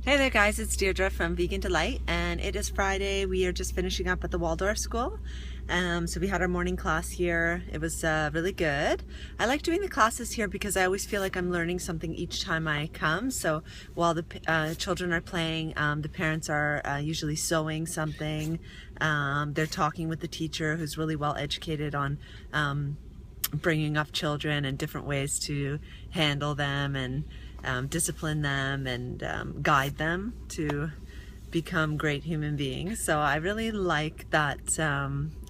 Hey there guys, it's Deirdre from Vegan Delight, and it is Friday. We are just finishing up at the Waldorf School. So we had our morning class here. It was really good. I like doing the classes here because I always feel like I'm learning something each time I come. So while the children are playing, the parents are usually sewing something. They're talking with the teacher who's really well educated on bringing up children and different ways to handle them and discipline them and guide them to become great human beings. So I really like that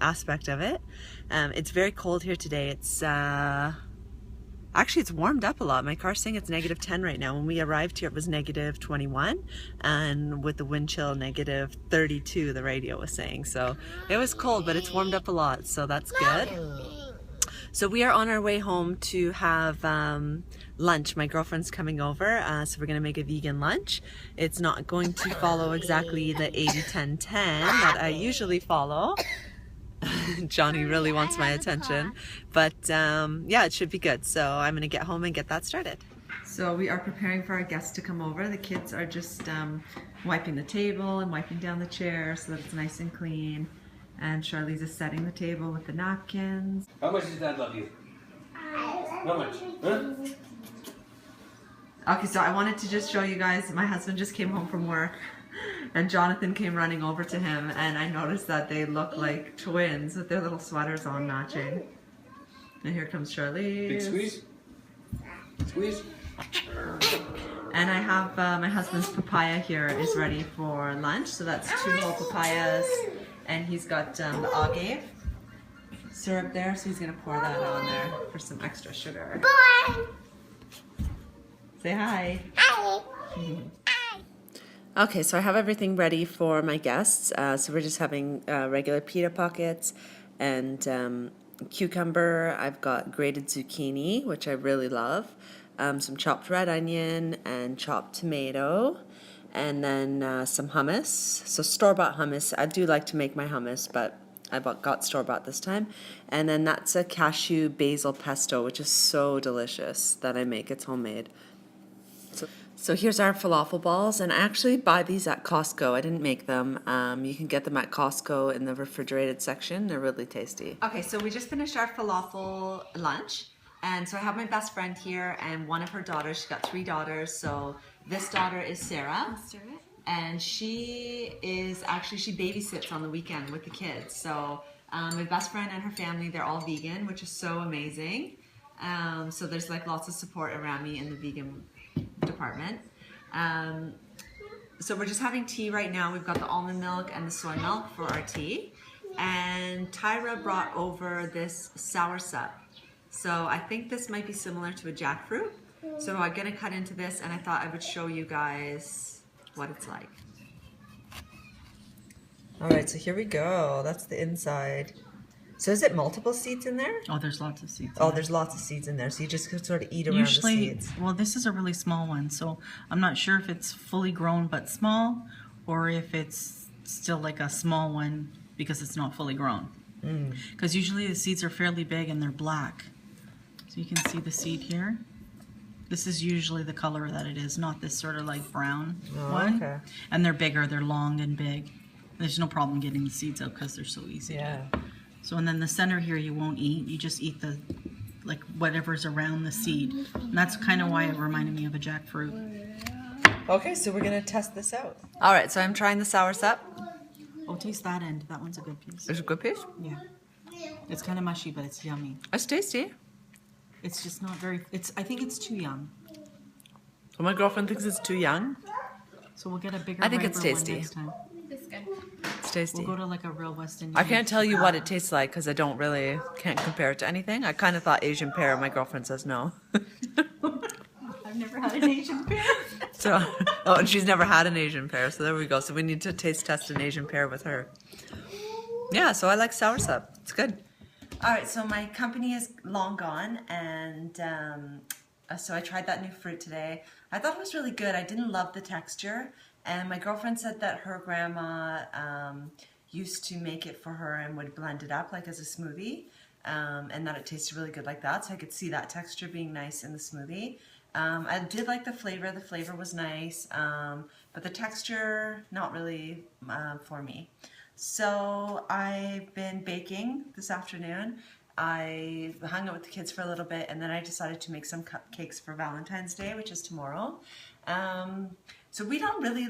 aspect of it. It's very cold here today. It's actually it's warmed up a lot. My car's saying it's -10 right now. When we arrived here it was -21, and with the wind chill -32 the radio was saying. So it was cold, but it's warmed up a lot, so that's good. So we are on our way home to have lunch. My girlfriend's coming over, so we're gonna make a vegan lunch. It's not going to follow exactly the 80-10-10 that I usually follow. Johnny really wants my attention, but yeah, it should be good. So I'm gonna get home and get that started. So we are preparing for our guests to come over. The kids are just wiping the table and wiping down the chair so that it's nice and clean. And Charlize is setting the table with the napkins. How much does Dad love you? How much? Huh? Okay, so I wanted to just show you guys, my husband just came home from work and Jonathan came running over to him, and I noticed that they look like twins with their little sweaters on matching. And here comes Charlize. Big squeeze? Squeeze? And I have my husband's papaya here is ready for lunch. So that's 2 whole papayas. And he's got the agave syrup there, so he's gonna pour that on there for some extra sugar. Boy. Say hi. Hi. Okay, so I have everything ready for my guests. So we're just having regular pita pockets and cucumber. I've got grated zucchini, which I really love. Some chopped red onion and chopped tomato. And then some hummus, so store-bought hummus. I do like to make my hummus, but I got store-bought this time. And then that's a cashew basil pesto, which is so delicious that I make. It's homemade. So here's our falafel balls, and I actually buy these at Costco. I didn't make them. You can get them at Costco in the refrigerated section. They're really tasty. Okay, so we just finished our falafel lunch. And so I have my best friend here and one of her daughters. She's got 3 daughters. So this daughter is Sarah. And she babysits on the weekend with the kids. So my best friend and her family, they're all vegan, which is so amazing. So there's like lots of support around me in the vegan department. So we're just having tea right now. We've got the almond milk and the soy milk for our tea. And Tyra brought over this soursop. So I think this might be similar to a jackfruit. So I'm gonna cut into this, and I thought I would show you guys what it's like. All right, so here we go. That's the inside. So is it multiple seeds in there? Oh, there's lots of seeds. Oh, there's lots of seeds in there. So you just could sort of eat around the seeds. Well, this is a really small one, so I'm not sure if it's fully grown but small, or if it's still like a small one because it's not fully grown. Because usually the seeds are fairly big and they're black. So you can see the seed here. This is usually the color that it is, not this sort of like brown one. Okay. And they're bigger, they're long and big. There's no problem getting the seeds out because they're so easy. Yeah. So, and then the center here you won't eat, you just eat the, like whatever's around the seed. And that's kind of why it reminded me of a jackfruit. Okay, so we're gonna test this out. All right, so I'm trying the soursop. Oh, taste that end. That one's a good piece. It's a good piece. Yeah. It's kind of mushy, but it's yummy. It's tasty. It's just not very, I think it's too young. So my girlfriend thinks it's too young. So we'll get a bigger, I think it's riper one tasty. next time. It's tasty. We'll go to like a real West Indian. I can't tell you what it tastes like because I can't compare it to anything. I kind of thought Asian pear. My girlfriend says no. I've never had an Asian pear. So, oh, and she's never had an Asian pear. So there we go. So we need to taste test an Asian pear with her. Yeah, so I like soursop. It's good. All right, so my company is long gone, and so I tried that new fruit today. I thought it was really good. I didn't love the texture, and my girlfriend said that her grandma used to make it for her and would blend it up like as a smoothie, and that it tasted really good like that, so I could see that texture being nice in the smoothie. I did like the flavor. The flavor was nice. but the texture, not really for me. So I've been baking this afternoon. I hung out with the kids for a little bit, and then I decided to make some cupcakes for Valentine's Day, which is tomorrow. So we don't really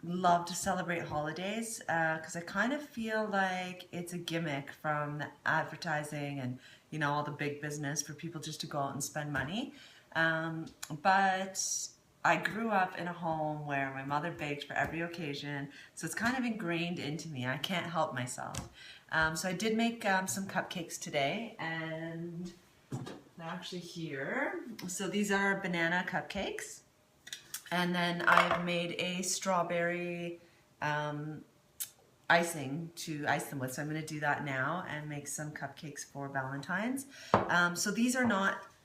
love to celebrate holidays because I kind of feel like it's a gimmick from the advertising and all the big business for people just to go out and spend money. But I grew up in a home where my mother baked for every occasion, so it's kind of ingrained into me. I can't help myself. So I did make some cupcakes today, and they're actually here. So these are banana cupcakes, and then I've made a strawberry icing to ice them with. So I'm going to do that now and make some cupcakes for Valentine's. So these are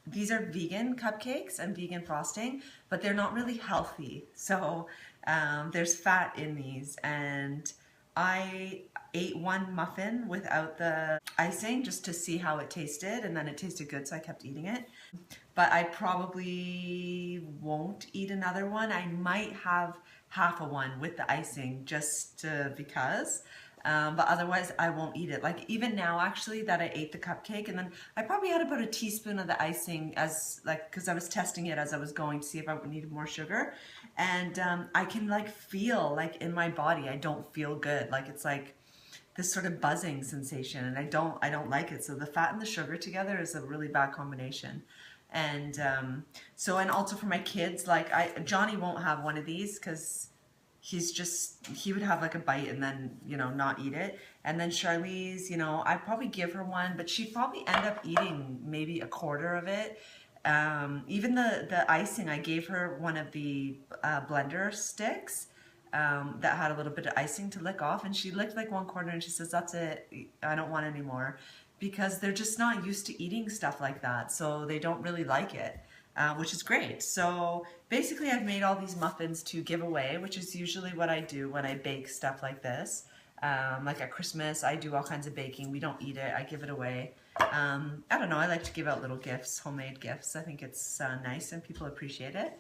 vegan cupcakes and vegan frosting, but they're not really healthy. So there's fat in these, and I ate one muffin without the icing just to see how it tasted, and then it tasted good, so I kept eating it. But I probably won't eat another one. I might have half a one with the icing just because. But otherwise I won't eat it. Like even now actually that I ate the cupcake, and then I probably had about a teaspoon of the icing because I was testing it as I was going to see if I needed more sugar. And I can feel in my body, I don't feel good. It's like this sort of buzzing sensation, and I don't like it. So the fat and the sugar together is a really bad combination. And and also for my kids, Johnny won't have one of these because he would have a bite and then, not eat it. And then Charlize, I'd probably give her one, but she'd probably end up eating maybe a quarter of it. Even the icing, I gave her one of the blender sticks that had a little bit of icing to lick off, and she licked one quarter and she says, "That's it, I don't want any more," because they're just not used to eating stuff like that, so they don't really like it. Which is great. So basically I've made all these muffins to give away, which is usually what I do when I bake stuff like this. Like at Christmas, I do all kinds of baking. We don't eat it, I give it away. I don't know, I like to give out little gifts, homemade gifts. I think it's nice and people appreciate it.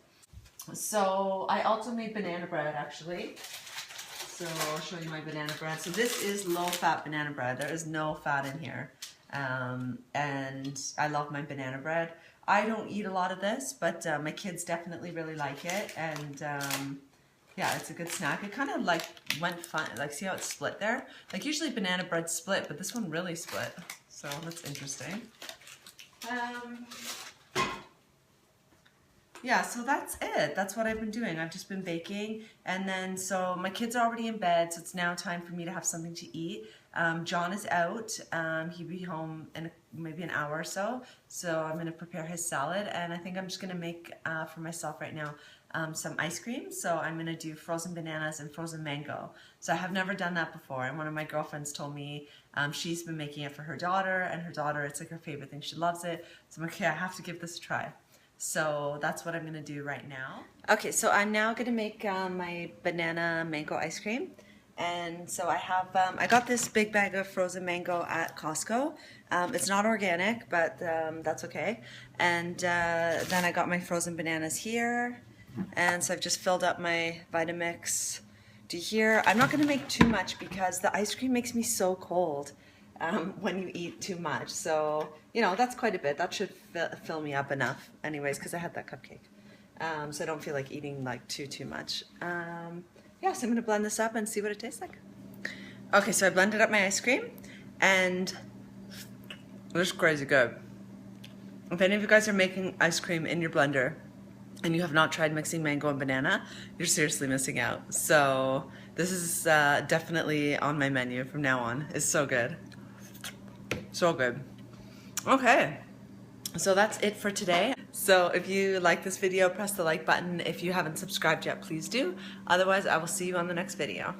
So I also made banana bread actually. So I'll show you my banana bread. So this is low-fat banana bread. There is no fat in here. And I love my banana bread. I don't eat a lot of this, but my kids definitely really like it, and yeah, it's a good snack. It kind of went fun, see how it's split there? Usually banana bread's split, but this one really split, so that's interesting. Yeah, so that's it. That's what I've been doing. I've just been baking, and then so my kids are already in bed, so it's now time for me to have something to eat. John is out. He'll be home in maybe an hour or so, so I'm going to prepare his salad, and I think I'm just going to make for myself right now some ice cream. So I'm going to do frozen bananas and frozen mango. So I have never done that before, and one of my girlfriends told me she's been making it for her daughter, and her daughter, it's her favorite thing. She loves it. So I'm like, okay, I have to give this a try. So that's what I'm going to do right now. Okay, so I'm now going to make my banana mango ice cream. And so I have, I got this big bag of frozen mango at Costco. It's not organic, but that's okay. And then I got my frozen bananas here. And so I've just filled up my Vitamix to here. I'm not going to make too much because the ice cream makes me so cold when you eat too much. So, that's quite a bit. That should fill me up enough anyways, because I had that cupcake. So I don't feel like eating too much. Yeah, so I'm going to blend this up and see what it tastes like. Okay, so I blended up my ice cream, and it's crazy good. If any of you guys are making ice cream in your blender and you have not tried mixing mango and banana, you're seriously missing out. So this is definitely on my menu from now on. It's so good. So good. Okay, so that's it for today. So if you like this video, press the like button. If you haven't subscribed yet, please do. Otherwise, I will see you on the next video.